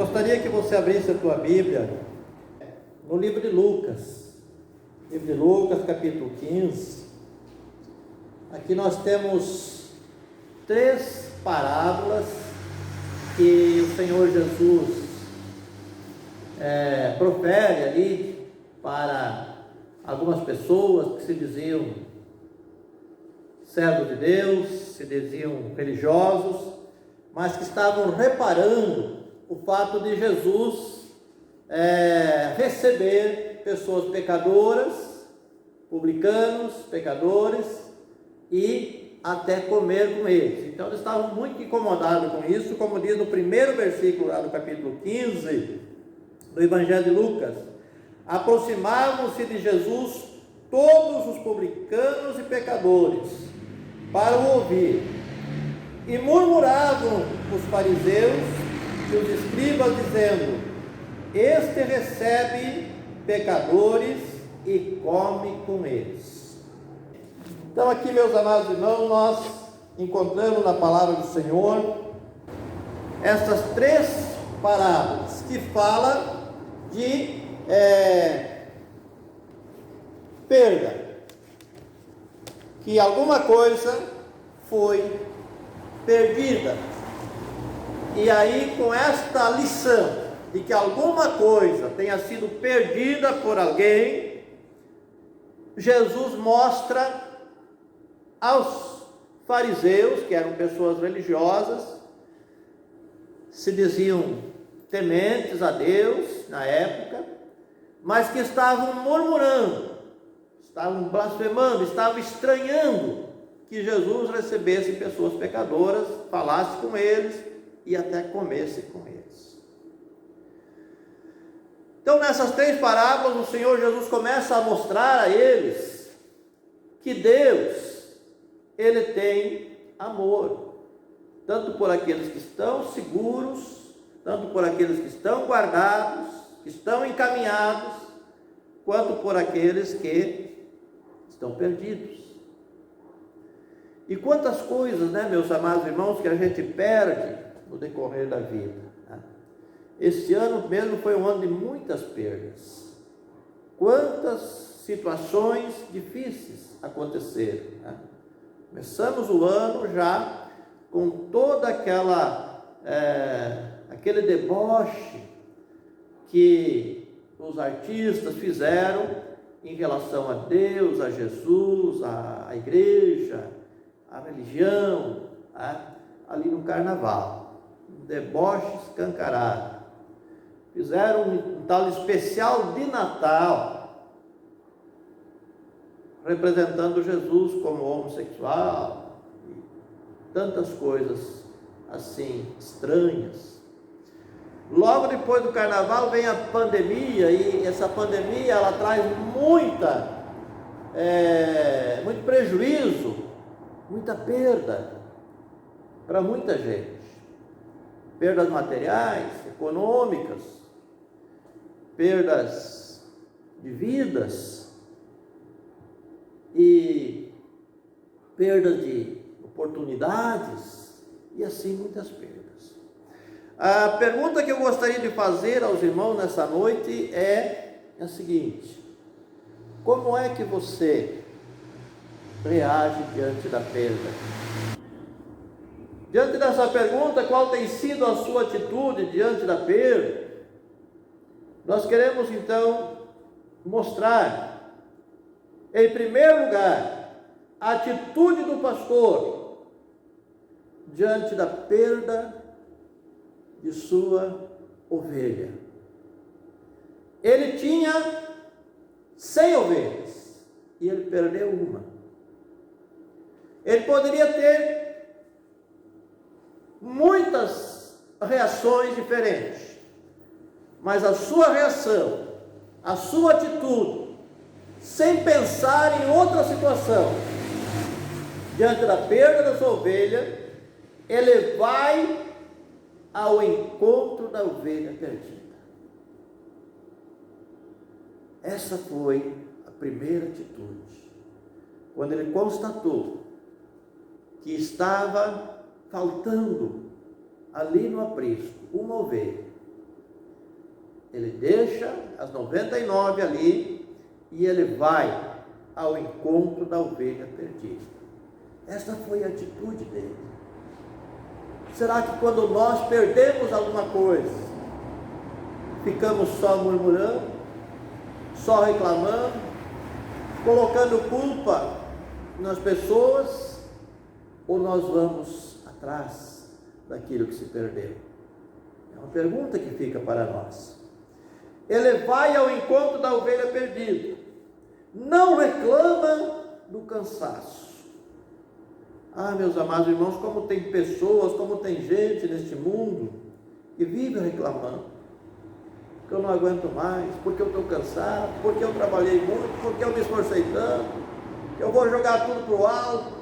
Gostaria que você abrisse a tua Bíblia no livro de Lucas, capítulo 15. Aqui nós temos 3 parábolas que o Senhor Jesus profere ali para algumas pessoas que se diziam servos de Deus, se diziam religiosos, mas que estavam reparando o fato de Jesus receber pessoas pecadoras, publicanos, pecadores, e até comer com eles. Então eles estavam muito incomodados com isso, como diz no primeiro versículo lá do capítulo 15 do Evangelho de Lucas: aproximavam-se de Jesus todos os publicanos e pecadores para o ouvir, e murmuravam os fariseus e os escribas, dizendo: este recebe pecadores e come com eles. Então aqui, meus amados irmãos, nós encontramos na palavra do Senhor essas 3 parábolas que falam de perda, que alguma coisa foi perdida. E aí, com esta lição de que alguma coisa tenha sido perdida por alguém, Jesus mostra aos fariseus, que eram pessoas religiosas, se diziam tementes a Deus na época, mas que estavam murmurando, estavam blasfemando, estavam estranhando que Jesus recebesse pessoas pecadoras, falasse com eles e até comesse com eles. Então, nessas 3 parábolas, o Senhor Jesus começa a mostrar a eles que Deus, Ele tem amor, tanto por aqueles que estão seguros, tanto por aqueles que estão guardados, que estão encaminhados, quanto por aqueles que estão perdidos. E quantas coisas, meus amados irmãos, que a gente perde no decorrer da vida. Este ano mesmo foi um ano de muitas perdas. Quantas situações difíceis aconteceram. Começamos o ano já com toda aquele deboche que os artistas fizeram em relação a Deus, a Jesus, a igreja, a religião, ali no carnaval. Um deboche escancarado. Fizeram um tal especial de Natal, representando Jesus como homossexual, e tantas coisas assim estranhas. Logo depois do carnaval vem a pandemia, e essa pandemia ela traz muito prejuízo, muita perda para muita gente. Perdas materiais, econômicas, perdas de vidas e perdas de oportunidades, e assim muitas perdas. A pergunta que eu gostaria de fazer aos irmãos nessa noite é a seguinte: como é que você reage diante da perda? Diante dessa pergunta, qual tem sido a sua atitude diante da perda? Nós queremos então mostrar, em primeiro lugar, a atitude do pastor diante da perda de sua ovelha. Ele tinha 100 ovelhas e ele perdeu uma. Ele poderia ter muitas reações diferentes, mas a sua reação, a sua atitude, sem pensar em outra situação, diante da perda da sua ovelha, ele vai ao encontro da ovelha perdida. Essa foi a primeira atitude. Quando ele constatou que estava faltando ali no aprisco uma ovelha, Ele deixa as 99 ali e ele vai ao encontro da ovelha perdida. Essa foi a atitude dele. Será que quando nós perdemos alguma coisa, ficamos só murmurando, só reclamando, colocando culpa nas pessoas, ou nós vamos atrás daquilo que se perdeu? É uma pergunta que fica para nós. Ele vai ao encontro da ovelha perdida, não reclama do cansaço. Ah, meus amados irmãos, como tem pessoas, como tem gente neste mundo que vive reclamando, que eu não aguento mais, porque eu estou cansado, porque eu trabalhei muito, porque eu me esforcei tanto, que eu vou jogar tudo para o alto.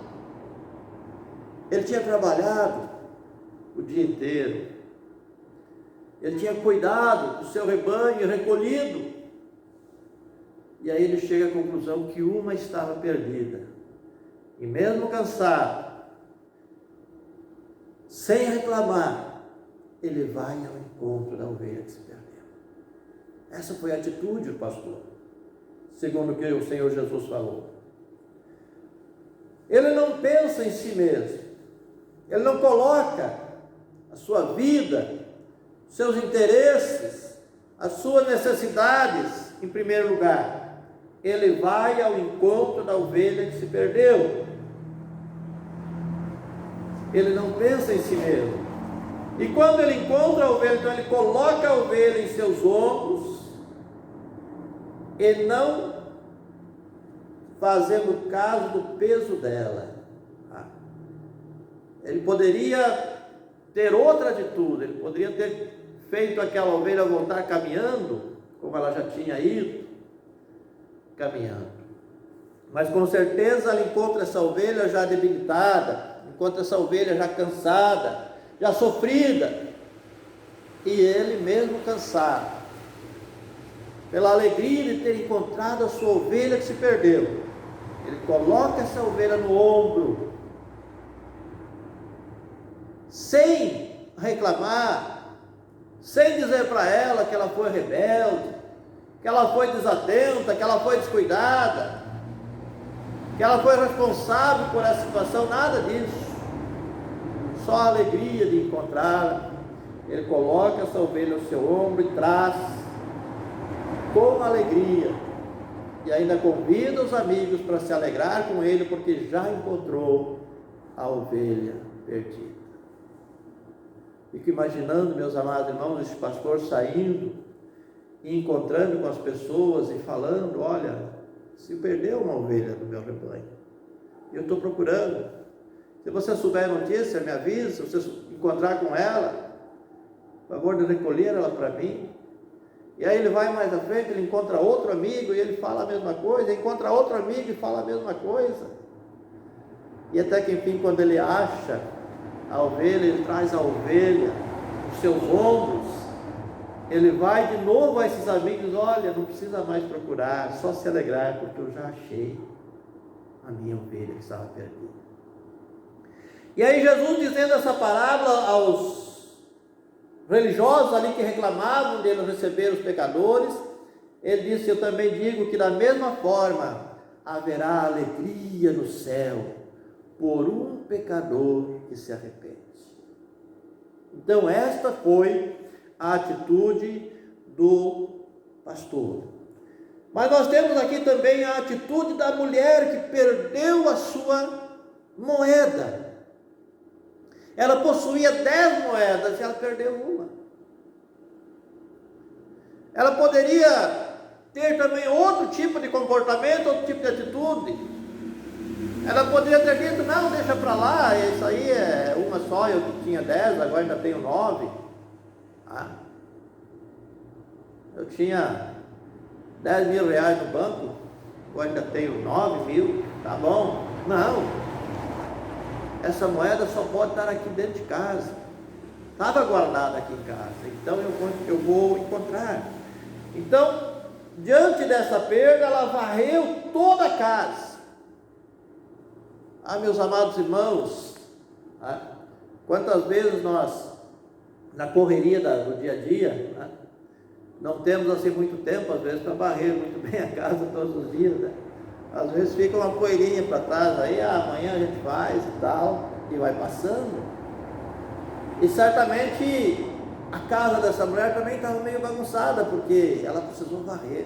Ele tinha trabalhado o dia inteiro, ele tinha cuidado do seu rebanho, recolhido, e aí ele chega à conclusão que uma estava perdida, e mesmo cansado, sem reclamar, ele vai ao encontro da ovelha que se perdeu. Essa foi a atitude do pastor, segundo o que o Senhor Jesus falou. Ele não pensa em si mesmo, ele não coloca a sua vida, seus interesses, as suas necessidades em primeiro lugar. Ele vai ao encontro da ovelha que se perdeu. Ele não pensa em si mesmo. E quando ele encontra a ovelha, então ele coloca a ovelha em seus ombros, e não fazendo caso do peso dela. Ele poderia ter outra atitude, ele poderia ter feito aquela ovelha voltar caminhando, como ela já tinha ido, caminhando. Mas com certeza ele encontra essa ovelha já debilitada, encontra essa ovelha já cansada, já sofrida, e ele mesmo cansado, pela alegria de ter encontrado a sua ovelha que se perdeu, ele coloca essa ovelha no ombro, sem reclamar, sem dizer para ela que ela foi rebelde, que ela foi desatenta, que ela foi descuidada, que ela foi responsável por essa situação, nada disso. Só a alegria de encontrá-la. Ele coloca essa ovelha no seu ombro e traz com alegria, e ainda convida os amigos para se alegrar com ele, porque já encontrou a ovelha perdida. Fico imaginando, meus amados irmãos, esse pastor saindo e encontrando com as pessoas e falando: olha, se perdeu uma ovelha do meu rebanho, eu estou procurando. Se você souber a notícia, me avisa. Se você encontrar com ela, por favor de recolher ela para mim. E aí ele vai mais à frente, ele encontra outro amigo e ele fala a mesma coisa, encontra outro amigo e fala a mesma coisa. E até que enfim, quando ele acha a ovelha, ele traz a ovelha nos seus ombros, ele vai de novo a esses amigos: olha, não precisa mais procurar, só se alegrar, porque eu já achei a minha ovelha que estava perdida. E aí Jesus, dizendo essa parábola aos religiosos ali que reclamavam dele receber os pecadores, ele disse: eu também digo que da mesma forma haverá alegria no céu por um pecador que se arrepende. Então esta foi a atitude do pastor. Mas nós temos aqui também a atitude da mulher que perdeu a sua moeda. Ela possuía 10 moedas e ela perdeu uma. Ela poderia ter também outro tipo de comportamento, outro tipo de atitude. Ela poderia ter dito: não, deixa para lá, isso aí é uma só, eu tinha 10, agora ainda tenho 9. Eu tinha 10 mil reais no banco, agora ainda tenho 9 mil, tá bom. Não. Essa moeda só pode estar aqui dentro de casa. Estava guardada aqui em casa, então eu vou encontrar. Então, diante dessa perda, ela varreu toda a casa. Meus amados irmãos, quantas vezes nós, na correria do dia a dia, não temos assim muito tempo, às vezes, para varrer muito bem a casa todos os dias, né? Às vezes fica uma poeirinha para trás, aí amanhã a gente faz e tal, e vai passando. E certamente a casa dessa mulher também estava meio bagunçada, porque ela precisou varrer.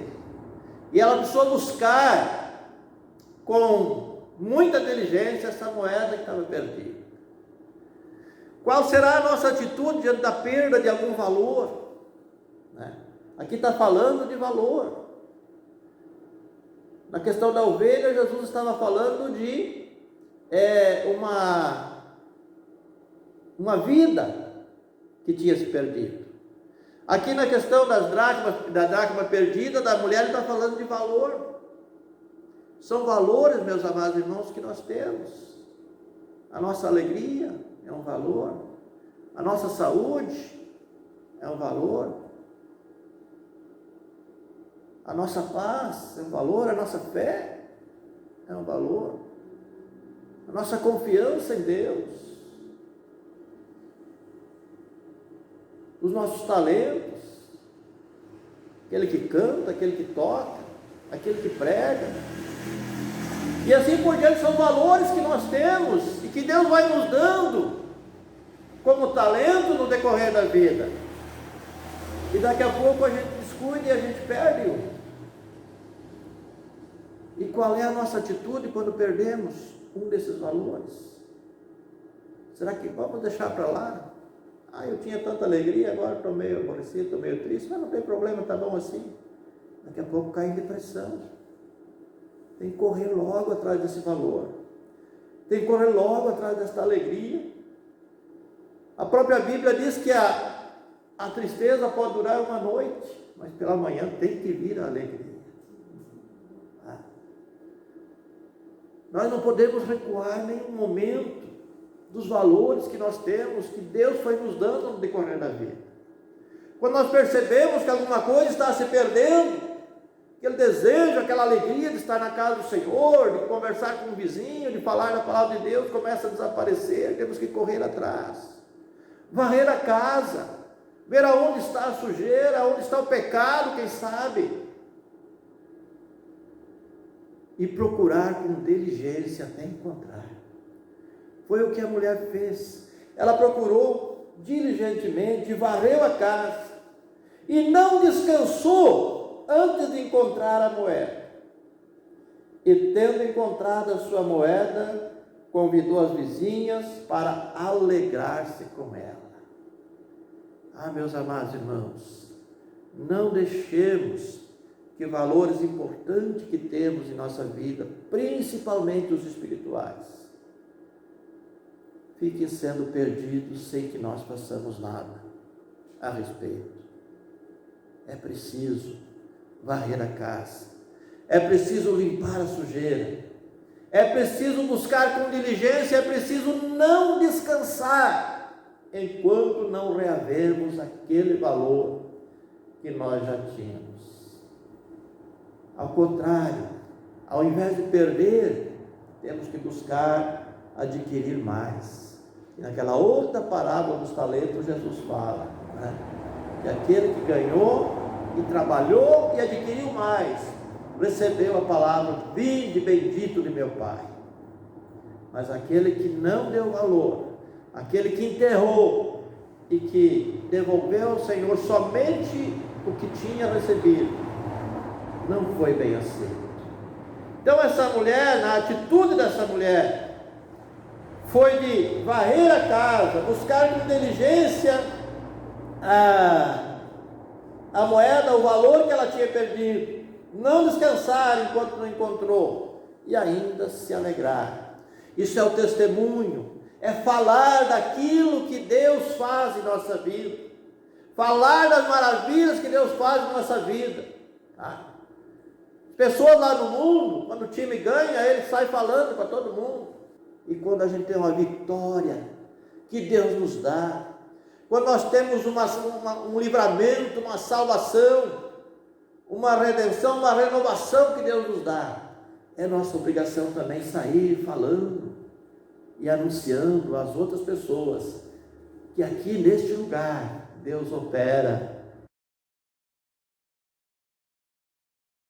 E ela precisou buscar com muita diligência essa moeda que estava perdida. Qual será a nossa atitude diante da perda de algum valor? Né? Aqui está falando de valor. Na questão da ovelha, Jesus estava falando de uma vida que tinha se perdido. Aqui na questão da dracma perdida, da mulher, ele está falando de valor. São valores, meus amados irmãos, que nós temos. A nossa alegria é um valor. A nossa saúde é um valor. A nossa paz é um valor, a nossa fé é um valor, a nossa confiança em Deus, os nossos talentos, aquele que canta, aquele que toca, aquele que prega, e assim por diante, são valores que nós temos e que Deus vai nos dando como talento no decorrer da vida, e daqui a pouco a gente descuida e a gente perde-o. E qual é a nossa atitude quando perdemos um desses valores? Será que vamos deixar para lá? Eu tinha tanta alegria, agora estou meio aborrecido, estou meio triste, mas não tem problema, está bom assim. Daqui a pouco cai em depressão. Tem que correr logo atrás desse valor. Tem que correr logo atrás desta alegria. A própria Bíblia diz que a tristeza pode durar uma noite, mas pela manhã tem que vir a alegria. Nós não podemos recuar em nenhum momento dos valores que nós temos, que Deus foi nos dando no decorrer da vida. Quando nós percebemos que alguma coisa está se perdendo, aquele desejo, aquela alegria de estar na casa do Senhor, de conversar com o vizinho, de falar da palavra de Deus, começa a desaparecer, temos que correr atrás, varrer a casa, ver aonde está a sujeira, aonde está o pecado, quem sabe, e procurar com diligência até encontrar. Foi o que a mulher fez. Ela procurou diligentemente, varreu a casa e não descansou antes de encontrar a moeda. E tendo encontrado a sua moeda, convidou as vizinhas para alegrar-se com ela. Meus amados irmãos, não deixemos que valores importantes que temos em nossa vida, principalmente os espirituais, fiquem sendo perdidos sem que nós façamos nada a respeito. É preciso varrer a casa, é preciso limpar a sujeira, é preciso buscar com diligência, é preciso não descansar enquanto não reavermos aquele valor que nós já tínhamos. Ao contrário, ao invés de perder, temos que buscar adquirir mais. E naquela outra parábola dos talentos, Jesus fala, né, que aquele que ganhou e trabalhou e adquiriu mais, recebeu a palavra: vinde bendito de meu Pai. Mas aquele que não deu valor, aquele que enterrou e que devolveu ao Senhor somente o que tinha recebido, não foi bem aceito. Então essa mulher, na atitude dessa mulher, foi de varrer a casa, buscar com diligência a moeda, o valor que ela tinha perdido, não descansar enquanto não encontrou, e ainda se alegrar. Isso é o testemunho, é falar daquilo que Deus faz em nossa vida, falar das maravilhas que Deus faz em nossa vida. Pessoas lá no mundo, quando o time ganha, ele sai falando para todo mundo. E quando a gente tem uma vitória que Deus nos dá, quando nós temos um livramento, uma salvação, uma redenção, uma renovação que Deus nos dá, é nossa obrigação também sair falando e anunciando às outras pessoas que aqui neste lugar Deus opera